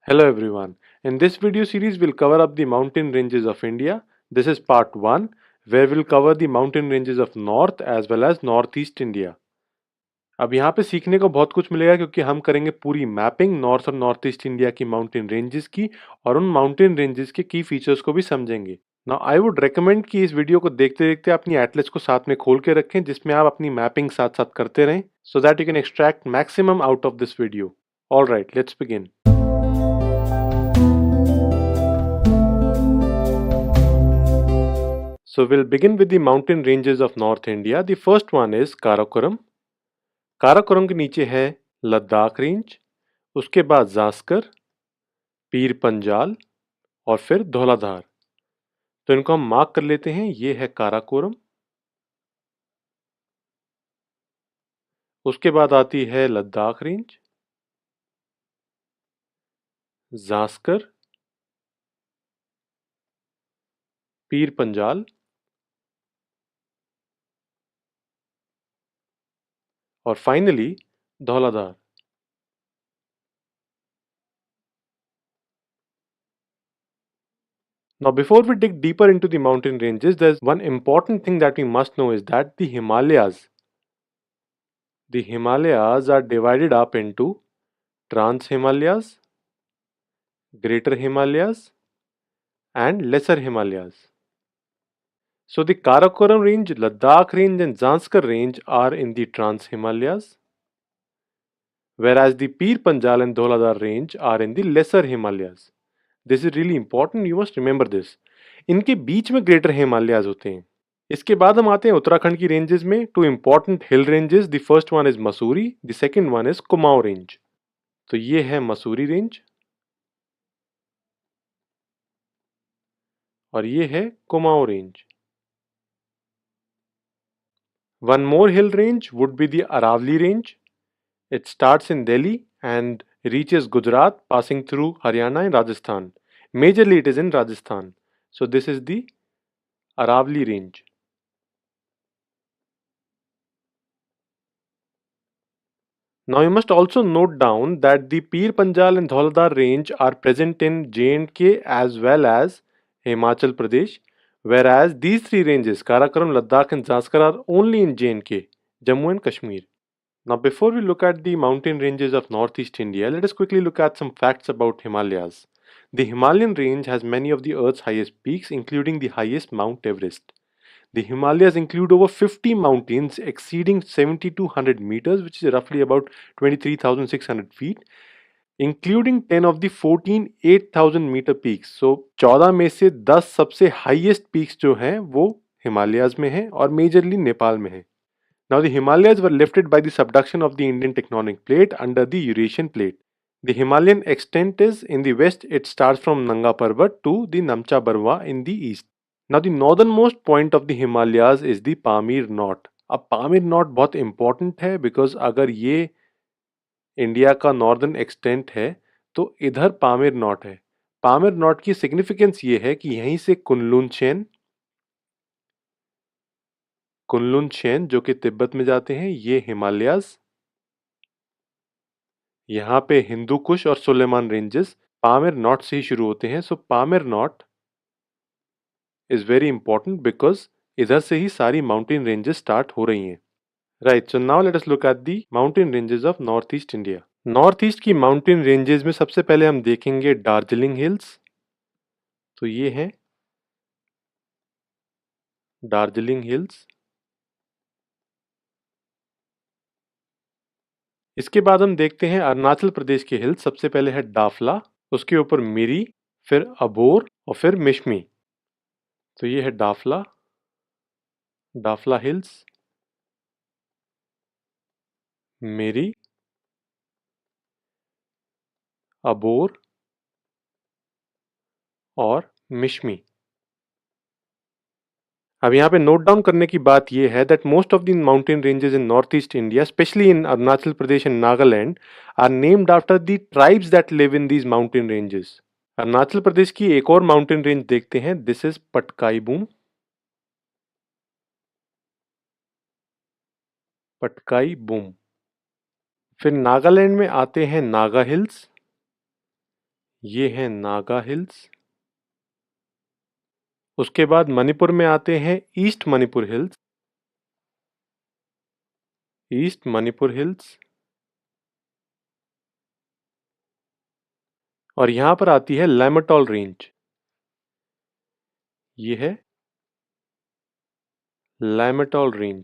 Hello everyone. In this video series we'll cover up the mountain ranges of India. This is part 1 where we'll cover the mountain ranges of North as well as Northeast India. अब यहाँ पे सीखने को बहुत कुछ मिलेगा क्योंकि हम करेंगे पूरी मैपिंग नॉर्थ और नॉर्थ ईस्ट इंडिया की माउंटेन रेंजेस की और उन माउंटेन रेंजेस के की फीचर्स को भी समझेंगे। नाउ आई वुड रेकमेंड कि इस वीडियो को देखते देखते अपनी एटलस को साथ में खोल के रखें जिसमें आप अपनी मैपिंग साथ साथ करते रहें so that you can extract maximum out of this video. Alright, let's begin. So we'll begin with the mountain ranges of North India. The first one is Karakoram. Karakoram के नीचे है लद्दाख रेंज, उसके बाद जास्कर, पीर पंजाल और फिर धौलाधार। तो इनको हम मार्क कर लेते हैं। ये है काराकोरम। उसके बाद आती है लद्दाख रेंज, जास्कर, पीर पंजाल और finally Dhauladhar. Now, before we dig deeper into the mountain ranges, there's one important thing that we must know is that the Himalayas are divided up into Trans Himalayas, Greater Himalayas, and Lesser Himalayas. So the Karakoram range, Ladakh range, and Zanskar range are in the Trans Himalayas, whereas the Pir Panjal and Dhauladhar range are in the Lesser Himalayas. This is really important, you must remember this. इनके बीच में greater Himalayas होते हैं। इसके बाद हम आते हैं उत्तराखंड की रेंजेस में। Two important hill ranges, the first one is Mussoorie, the second one is Kumaon range. तो ये है मसूरी रेंज और ये है Kumaon range. One more hill range would be the Aravali range. It starts in Delhi and reaches Gujarat, passing through Haryana and Rajasthan. Majorly, it is in Rajasthan. So, this is the Aravali range. Now, you must also note down that the Pir Panjal and Dhauladhar range are present in J&K as well as Himachal Pradesh, whereas these three ranges, Karakoram, Ladakh, and Zanskar, are only in J&K, Jammu and Kashmir. Now, before we look at the mountain ranges of northeast India, let us quickly look at some facts about Himalayas. The Himalayan range has many of the Earth's highest peaks, including the highest Mount Everest. The Himalayas include over 50 mountains exceeding 7,200 meters, which is roughly about 23,600 feet, including 10 of the 14 8,000 meter peaks. So 14 में से 10 सबसे highest peaks जो हैं वो हिमालयाज में हैं और majorly Nepal में हैं। Now the Himalayas were lifted by the subduction of the Indian tectonic plate under the Eurasian plate. The Himalayan extent is in the west, it starts from Nanga Parbat to the Namcha Barwa in the east. Now the northernmost point of the Himalayas is the Pamir Knot. अब Pamir not बहुत important है because अगर ये India का northern extent है तो इधर Pamir not है। पामीर नॉट की सिग्निफिकेंस ये है कि यहीं से कुनलुन चेन जो कि तिब्बत में जाते हैं, ये हिमालयाज, यहाँ पे हिंदू कुश और सुलेमान रेंजेस पामीर नॉट से ही शुरू होते हैं। So Pamir knot is very important because इधर से ही सारी माउंटेन रेंजेस स्टार्ट हो रही हैं। Right, so now let us look at the mountain ranges of north East India. North east की माउंटेन रेंजेस में सबसे पहले हम देखेंगे दार्जिलिंग हिल्स। तो ये हैं दार्जिलिंग हिल्स। इसके बाद हम देखते हैं अरुणाचल प्रदेश के हिल्स। सबसे पहले है डाफला, उसके ऊपर मिरी, फिर अबोर और फिर मिशमी। तो ये है डाफला, डाफला हिल्स, मिरी, अबोर और मिशमी। अब यहाँ पे नोट डाउन करने की बात यह है that most of the mountain ranges in North East India, specially in Arunachal Pradesh and Nagaland, are named after the tribes that live in these mountain ranges. Arunachal Pradesh की एक और माउंटेन रेंज देखते हैं, दिस इज पटकाई बूम। पटकाई बूम। फिर नागालैंड में आते हैं नागा हिल्स, ये हैं नागा हिल्स। उसके बाद मणिपुर में आते हैं east Manipur hills. East Manipur hills. और यहाँ पर आती है लैमाटॉल रेंज। ये है लैमाटॉल रेंज।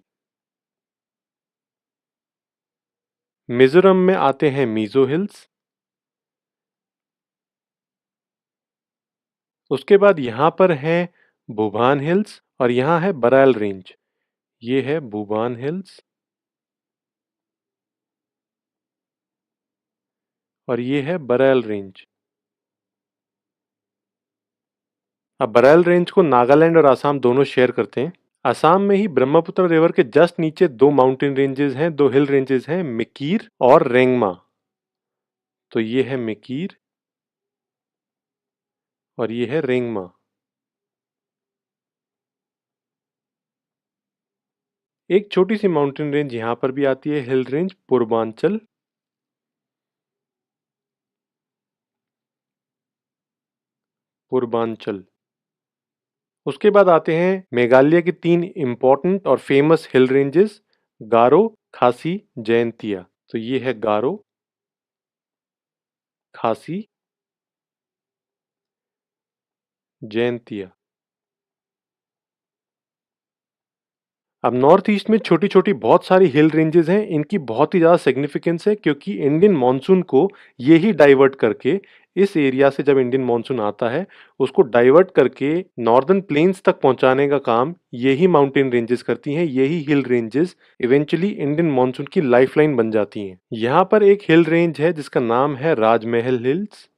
मिजोरम में आते हैं मीजो हिल्स। उसके बाद यहाँ पर है भूभान हिल्स और यहाँ है बराल रेंज। ये है भूभान हिल्स और ये है बराल रेंज। अब बराल रेंज को नागालैंड और असम दोनों शेयर करते हैं। असम में ही ब्रह्मपुत्र रिवर के जस्ट नीचे दो माउंटेन रेंजेस हैं, दो हिल रेंजेस हैं, मिकीर और रेंगमा। तो ये है मिकीर और ये है रेंगमा। एक छोटी सी माउंटेन रेंज यहाँ पर भी आती है, हिल रेंज पूर्वांचल। पूर्वांचल। उसके बाद आते हैं मेघालय के तीन इंपॉर्टेंट और फेमस हिल रेंजेस, गारो, खासी, जयंतिया। तो ये है गारो, खासी, जयंतिया। अब नॉर्थ ईस्ट में छोटी-छोटी बहुत सारी हिल रेंजेस हैं। इनकी बहुत ही ज़्यादा सिग्निफिकेंस है क्योंकि इंडियन मॉनसून को ये ही डाइवर्ट करके, इस एरिया से जब इंडियन मॉनसून आता है, उसको डाइवर्ट करके नॉर्दर्न प्लेन्स तक पहुंचाने का काम यही माउंटेन रेंजेस करती हैं। यही hill ranges eventually Indian monsoon की लाइफलाइन बन जाती हैं। यहाँ पर एक हिल रेंज है जिसका नाम है राजमहल हिल्स।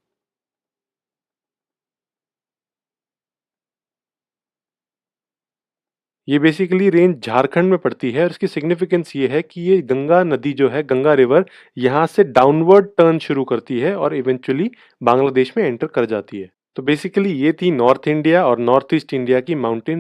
ये बेसिकली रेंज झारखंड में पड़ती है और इसकी सिग्निफिकेंस ये है कि ये गंगा नदी जो है, गंगा रिवर, यहाँ से डाउनवर्ड टर्न शुरू करती है और इवेंचुअली बांग्लादेश में एंटर कर जाती है। तो बेसिकली ये थी नॉर्थ इंडिया और नॉर्थ ईस्ट इंडिया की माउंटेन